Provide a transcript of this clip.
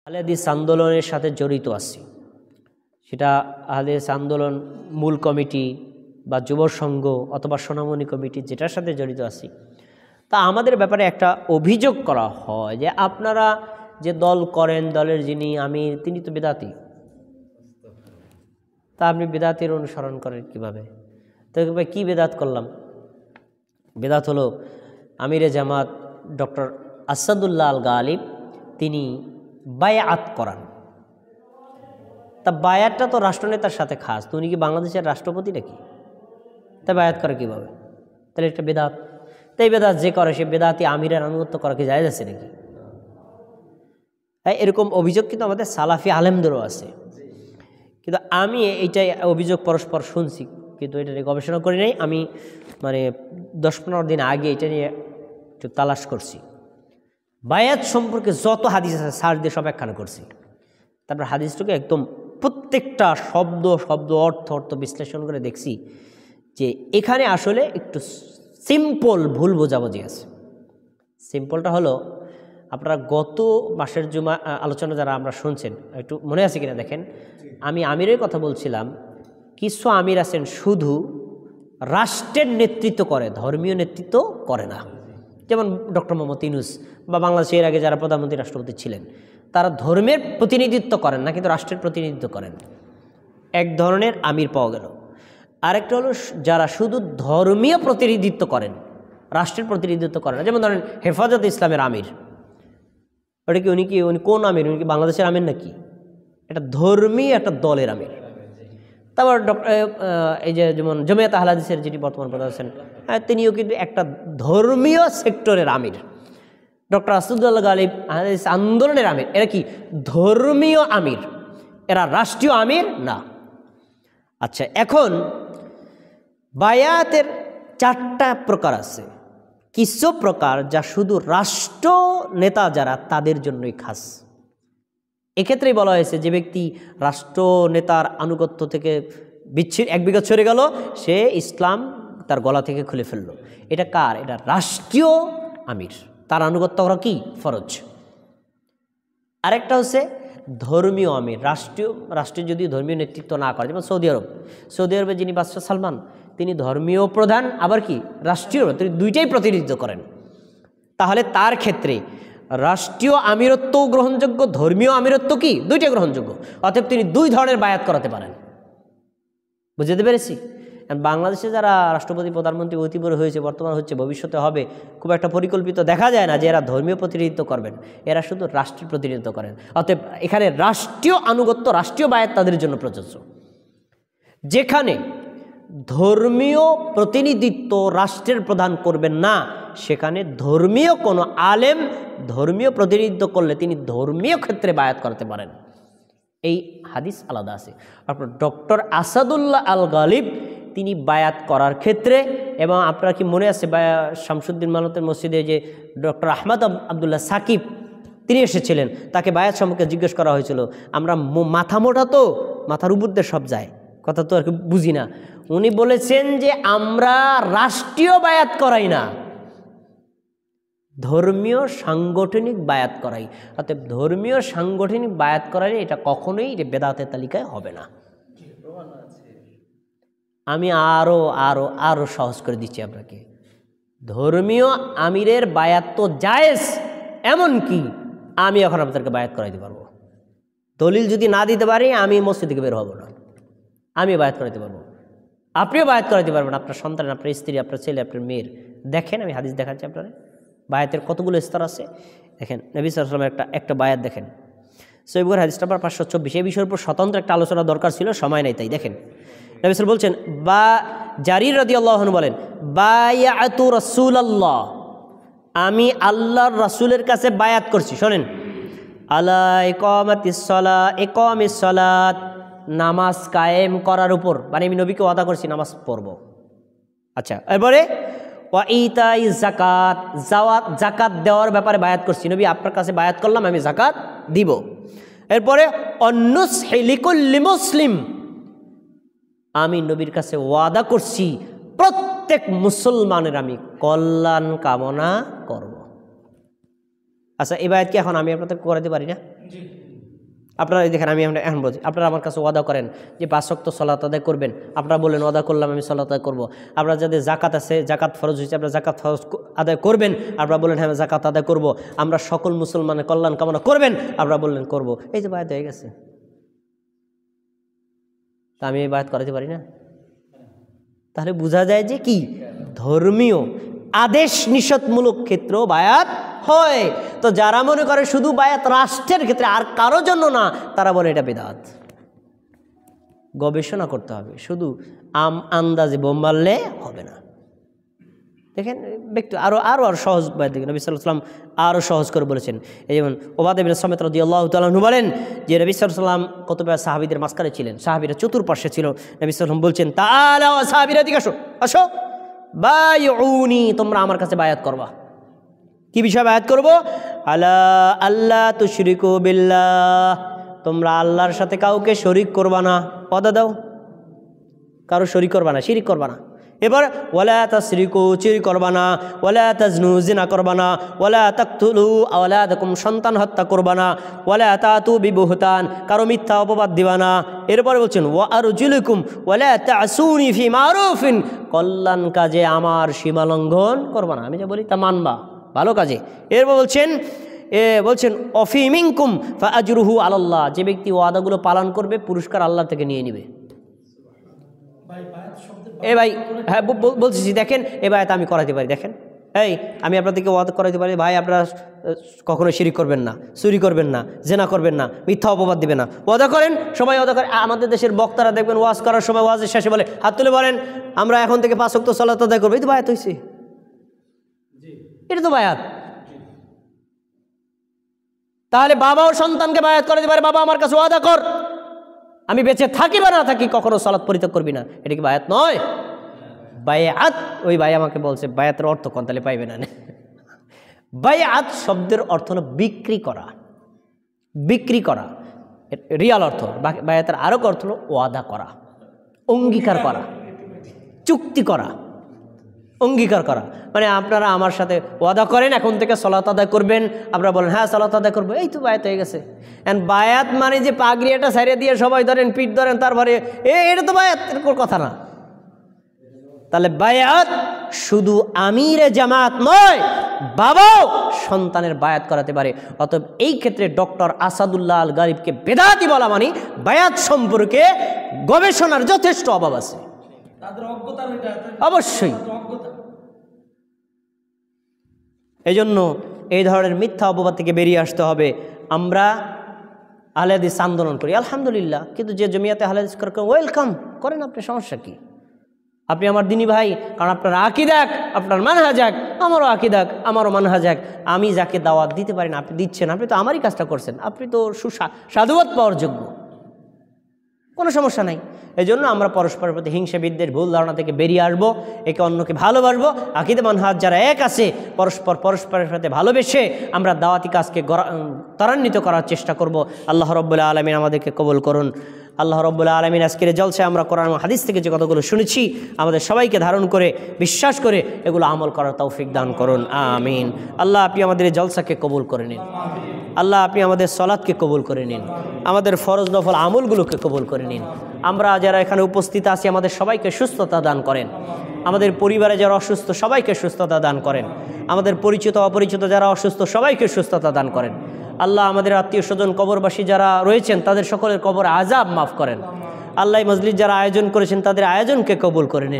আহলে হাদিস আন্দোলনের সাথে জড়িত আছি, সেটা আহলে হাদিস আন্দোলন মূল কমিটি বা যুব সংঘ অথবা সোনামণি কমিটি যেটার সাথে জড়িত আছি, তা আমাদের ব্যাপারে একটা অভিযোগ করা হয় যে আপনারা যে দল করেন, দলের যিনি আমির তিনি তো বেদাতি, তা আপনি বেদাতির অনুসরণ করেন কিভাবে? তো কি বেদাত করলাম? বেদাত হলো আমিরে জামাত ডক্টর আসাদুল্লাহ আল গালিব তিনি বায়াত করান। তা বায়াতটা তো রাষ্ট্রনেতার সাথে খাস, তো উনি কি বাংলাদেশের রাষ্ট্রপতি নাকি? তা বায়াত করে কীভাবে? তাহলে একটা বেদাত। তাই বেদাত যে করে সে বেদাতি আমিরের আনুগত্য করা কি জায়েজ আছে নাকি? এরকম অভিযোগ কিন্তু আমাদের সালাফি আলেমদেরও আছে, কিন্তু আমি এইটাই অভিযোগ পরস্পর শুনছি, কিন্তু এটা নিয়ে গবেষণা করি নাই। আমি 10-15 দিন আগে এটা নিয়ে একটু তালাশ করছি, বায়াত সম্পর্কে যত হাদিস আছে সার্চ দিয়ে সব একখানা করছি। তারপর হাদিসটাকে একদম প্রত্যেকটা শব্দ অর্থ বিশ্লেষণ করে দেখছি যে এখানে আসলে একটু সিম্পল ভুল বোঝাবুঝি আছে। সিম্পলটা হলো, আপনারা গত মাসের জুমা আলোচনা যারা আমরা শুনছেন, একটু মনে আছে কিনা দেখেন, আমি আমিরের কথা বলছিলাম। কিছু আমির আছেন শুধু রাষ্ট্রের নেতৃত্ব করে, ধর্মীয় নেতৃত্ব করে না। যেমন ডক্টর মোহাম্মদ ইউনূস বা বাংলাদেশের আগে যারা প্রধানমন্ত্রী রাষ্ট্রপতি ছিলেন, তারা ধর্মের প্রতিনিধিত্ব করেন না, কিন্তু রাষ্ট্রের প্রতিনিধিত্ব করেন। এক ধরনের আমির পাওয়া গেল। আরেকটা হলো যারা শুধু ধর্মীয় প্রতিনিধিত্ব করেন, রাষ্ট্রের প্রতিনিধিত্ব করেন না। যেমন ধরেন হেফাজতে ইসলামের আমির, ওটা কি উনি কোন আমির? উনি কি বাংলাদেশের আমির নাকি? এটা ধর্মীয় একটা দলের আমির। তারপর এই যে যেমন জমিয়াত আহলে হাদিসের যিনি বর্তমান প্রধান আছেন, তিনিও কিন্তু একটা ধর্মীয় সেক্টরের আমির। ডক্টর আসাদুল্লাহ গালিব হাদিস আন্দোলনের আমির। এরা কি ধর্মীয় আমির, এরা রাষ্ট্রীয় আমির না। আচ্ছা, এখন বায়াতের 4টা প্রকার আছে। কিছু প্রকার যা শুধু রাষ্ট্র নেতা যারা তাদের জন্যই খাস। এক্ষেত্রেই বলা হয়েছে যে ব্যক্তি রাষ্ট্র নেতার আনুগত্য থেকে এক বিঘত সরে গেল, সে ইসলাম তার গলা থেকে খুলে ফেললো। এটা কার? এটা রাষ্ট্রীয় আমির, তার আনুগত্য করা কি ফরজ। আরেকটা হচ্ছে ধর্মীয় আমির, রাষ্ট্রীয় যদি ধর্মীয় নেতৃত্ব না করে। যেমন সৌদি আরবে যিনি বাদশাহ সালমান, তিনি ধর্মীয় প্রধান আবার কি রাষ্ট্রীয়, তিনি দুইটাই প্রতিনিধিত্ব করেন। তাহলে তার ক্ষেত্রে রাষ্ট্রীয় আমিরত্বও গ্রহণযোগ্য, ধর্মীয় আমিরত্ব কি দুইটাই গ্রহণযোগ্য। অতএব তিনি 2 ধরনের বায়াত করাতে পারেন। বুঝতে পেরেছি? বাংলাদেশে যারা রাষ্ট্রপতি প্রধানমন্ত্রী অতীবরে হয়েছে, বর্তমান হচ্ছে, ভবিষ্যতে হবে, খুব একটা পরিকল্পিত দেখা যায় না যে এরা ধর্মীয় প্রতিনিধিত্ব করবেন। এরা শুধু রাষ্ট্রের প্রতিনিধিত্ব করেন। অতএব এখানে রাষ্ট্রীয় আনুগত্য, রাষ্ট্রীয় বায়াত তাদের জন্য প্রযোজ্য। যেখানে ধর্মীয় প্রতিনিধিত্ব রাষ্ট্রের প্রধান করবেন না, সেখানে ধর্মীয় কোনো আলেম ধর্মীয় প্রতিনিধিত্ব করলে তিনি ধর্মীয় ক্ষেত্রে বায়াত করতে পারেন। এই হাদিস আলাদা আছে। আপনার ডক্টর আসাদুল্লাহ আল গালিব তিনি বায়াত করার ক্ষেত্রে, এবং আপনার কি মনে আছে শামসুদ্দিন মালতের মসজিদে যে ডক্টর আহমদ আবদুল্লাহ সাকিব তিনি এসেছিলেন, তাকে বায়াত সম্পর্কে জিজ্ঞেস করা হয়েছিল। আমরা মাথা মোটা তো, মাথার উপর দিয়ে সব যায়, কথা তো আর কি বুঝি না। উনি বলেছেন যে আমরা রাষ্ট্রীয় বায়াত করাই না, ধর্মীয় সাংগঠনিক বায়াত করাই। অর্থাৎ ধর্মীয় সাংগঠনিক বায়াত করাই এটা কখনোই বেদাতের তালিকায় হবে না। আমি আরো সহজ করে দিচ্ছি আপনাকে। ধর্মীয় আমিরের বায়াত তো জায়েজ, এমনকি আমি এখন আপনাদেরকে বায়াত করাইতে পারবো। দলিল যদি না দিতে পারি আমি মসজিদ থেকে বের হব না, আমি বায়াত করাইতে পারবো। আপনিও বায়াত করাইতে পারবেন, আপনার সন্তান, আপনার স্ত্রী, আপনার ছেলে, আপনার মেয়ের। দেখেন, আমি হাদিস দেখাচ্ছি আপনারা, বায়াতের কতগুলো স্তর আছে দেখেন। নবী সাল্লাল্লাহু আলাইহি ওয়াসাল্লামের একটা বায়াত দেখেন, সহিহ বুখারী হাদিস নাম্বার 524। এই বিষয়ের উপর স্বতন্ত্র একটা আলোচনা দরকার ছিল, সময় নাই, তাই দেখেন। নবী সাল্লাল্লাহু বলছেন, বা জারির রাদিয়াল্লাহু আনহু বলেন, বায়াতু রাসূলুল্লাহ, আমি আল্লাহর রাসূলের কাছে বায়াত করছি। শোনেন, আলা ইকামাতিস সালাত, নামাজ কায়েম করার উপর, মানে আমি নবীকে ওয়াদা করছি নামাজ পড়ব। আচ্ছা, এরপরে ওয়া ইতাই যাকাত, যাকাত দেওয়ার ব্যাপারে বায়াত করছি। নবী আপনার কাছে বায়াত করলাম, আমি যাকাত দিব। এরপরে অন্নুসহি লিকুল্লি মুসলিম, আমি নবীর কাছে ওয়াদা করছি প্রত্যেক মুসলমানের আমি কল্যাণ কামনা করব। আচ্ছা, এই বায়াত কি এখন আমি আপনাদের করাতে পারি না? আপনারা দেখেন, আমি এখন বলছি, আপনারা আমার কাছে ওয়াদা করেন যে 5 ওয়াক্ত সালাত আদায় করবেন। আপনারা বললেন ওয়াদা করলাম আমি সালাত আদায় করবো। আপনারা যাদের জাকাত আছে, জাকাত ফরজ হয়েছে, আপনারা জাকাত ফরজ আদায় করবেন। আপনারা বললেন হ্যাঁ জাকাত আদায় করব। আমরা সকল মুসলমানের কল্যাণ কামনা করবেন, আপনারা বললেন করব। এই যে বায়াত হয়ে গেছে। তা আমি এই বায়াত করাতে পারি না? তাহলে বোঝা যায় যে কি ধর্মীয় আদেশ নিষেধমূলক ক্ষেত্রেও বায়াত হয়। তো যারা মনে করে শুধু বায়াত রাষ্ট্রের ক্ষেত্রে আর কারোর জন্য না, তারা বলে এটা বিদআত। গবেষণা করতে হবে, শুধু আন্দাজে বোম মারলে হবে না। দেখেন ব্যক্তি আরও সহজ বায়াত দেখেন, নবী সাল্লাল্লাহু আলাইহি ওয়াসাল্লাম আরও সহজ করে বলেছেন। এই যেমন উবাদা বিন সামিত রাদিয়াল্লাহু তাআলা আনহু বলেন যে নবী সাল্লাল্লাহু আলাইহি ওয়াসাল্লাম কতবার সাহাবীদের মাঝখানে ছিলেন, সাহাবীরা চতুর্পার্শ্বে ছিল। নবী সাল্লাল্লাহু আলাইহি ওয়াসাল্লাম বলছেন তাআলা ওয়া সাহাবীরা দিকে আসো, আসো বায়উনি, তোমরা আমার কাছে বায়াত করবা। কি বিষয় বায়াত করব? আলা আল্লাহ তুশরিকু বিল্লাহ, তোমরা আল্লাহর সাথে কাউকে শরিক করবা না। ওয়াদা দাও, কারো শরিক করবা না, শিরিক করবা না। এবার ওয়ালা তাসরিকু, চুরি করবা না। ওয়ালা তাজনু, জিনা করবা না। ওয়ালা তাকতুলু আওলাদাকুম, সন্তান হত্যা করবা না। ওয়ালা তাতু বিবুহতান, কারো মিথ্যা অপবাদ দিবা না। এরপরে বলছেন ওয়া আরজুলুকুম ওয়ালা তাসুনি ফি মারুফিন, কল্যাণ কাজে আমার সীমা লঙ্ঘন করবা না, আমি যা বলি তা মানবা ভালো কাজে। এরপর বলছেন অফি মিনকুম ফাআজরুহু আলাল্লাহ, যে ব্যক্তি ওয়াদাগুলো পালন করবে পুরস্কার আল্লাহ থেকে নিয়ে নিবে। এ ভাই হ্যাঁ বলতেছি, দেখেন এ বায়াত আমি করাতে পারি। দেখেন এই আমি আপনাদেরকে ওয়াদা করাতে পারি, ভাই আপনারা কখনো শিরিক করবেন না, চুরি করবেন না, জেনা করবেন না, মিথ্যা অপবাদ দিবেন না। ওয়াদা করেন, সবাই ওয়াদা করে। আমাদের দেশের বক্তারা দেখবেন ওয়াজ করার সময় ওয়াজের শেষে বলে, হাত তুলে বলেন আমরা এখন থেকে 5 ওয়াক্ত সালাত আদায় করবো। এই তো বায়াত হয়েছে, এটা তো বায়াত। তাহলে বাবাও সন্তানকে বায়াত করাতে পারে, বাবা আমার কাছে ওয়াদা কর, আমি বেঁচে থাকি বা না থাকি কখনো সালাত পরিত্যাগ করবি না। এটা কি বায়াত নয়? বায়াত। ওই ভাই আমাকে বলছে বায়াতের অর্থ কোন, তাহলে পাইবে না। বায়াত শব্দের অর্থ হলো বিক্রি করা, বিক্রি করা রিয়াল অর্থ। বায়াতের আরো অর্থ হলো ওয়াদা করা, অঙ্গীকার করা, চুক্তি করা, অঙ্গীকার করা। মানে আপনারা আমার সাথে ওয়াদা করেন এখন থেকে সালাত আদায় করবেন, আপনারা বলেন হ্যাঁ সালাত আদায় করবো, এই তো বায়াত হয়ে গেছে। এন্ড বায়াত মানে যে পাগড়িয়াটা সাইরে দিয়ে সবাই ধরেন, পিঠ ধরেন, তারপরে এটা তো বায়াত, এরকম কথা না। তাহলে বায়াত শুধু আমিরে জামাত নয়, বাবাও সন্তানের বায়াত করাতে পারে। অতএব এই ক্ষেত্রে ডক্টর আসাদুল্লাহ আল গালিবকে বেদাতি বলা মানে বায়াত সম্পর্কে গবেষণার যথেষ্ট অভাব আছে, অবশ্যই। এই জন্য এই ধরনের মিথ্যা অপবাদ থেকে বেরিয়ে আসতে হবে। আমরা আহলে হাদিস আন্দোলন করি আলহামদুলিল্লাহ, কিন্তু যে জমিয়াতে আহলে হাদিস করেন ওয়েলকাম করেন, আপনি সমস্যা কি? আপনি আমার দিনী ভাই, কারণ আপনার আকিদাক, আপনার মানহাজাক, আমারও আকিদাক, আমারও মানহাজাক। আমি যাকে দাওয়াত দিতে পারি না আপনি দিচ্ছেন, আপনি তো আমারই কাজটা করছেন, আপনি তো সাধুবাদ পাওয়ার যোগ্য, কোনো সমস্যা নাই। এই জন্য আমরা পরস্পরের প্রতি হিংসা বিদ্বেষ ভুল ধারণা থেকে বেরিয়ে আসবো, একে অন্যকে ভালোবাসবো। আকীদা মানহাজ যারা এক আছে পরস্পরের সাথে ভালোবেসে আমরা দাওয়াতি কাজকে ত্বরান্বিত করার চেষ্টা করব। আল্লাহ রাব্বুল আলামিন আমাদেরকে কবুল করুন। আল্লাহ রাব্বুল আলামিন আজকের জলসায় আমরা কোরআন ও হাদিস থেকে যে কথাগুলো শুনেছি আমাদের সবাইকে ধারণ করে বিশ্বাস করে এগুলো আমল করার তৌফিক দান করুন, আমিন। আল্লাহ আপনি আমাদের এই জলসাকে কবুল করে নিন। আল্লাহ আপনি আমাদের সলাৎকে কবুল করে নিন, আমাদের ফরজ নফল আমলগুলোকে কবুল করে নিন। আমরা যারা এখানে উপস্থিত আছি আমাদের সবাইকে সুস্থতা দান করেন, আমাদের পরিবারে যারা অসুস্থ সবাইকে সুস্থতা দান করেন, আমাদের পরিচিত অপরিচিত যারা অসুস্থ সবাইকে সুস্থতা দান করেন। আল্লাহ আমাদের আত্মীয় স্বজন কবরবাসী যারা রয়েছেন তাদের সকলের কবর আযাব মাফ করেন। আল্লাহ মজলিস যারা আয়োজন করেছেন তাদের আয়োজনকে কবুল করে নিন।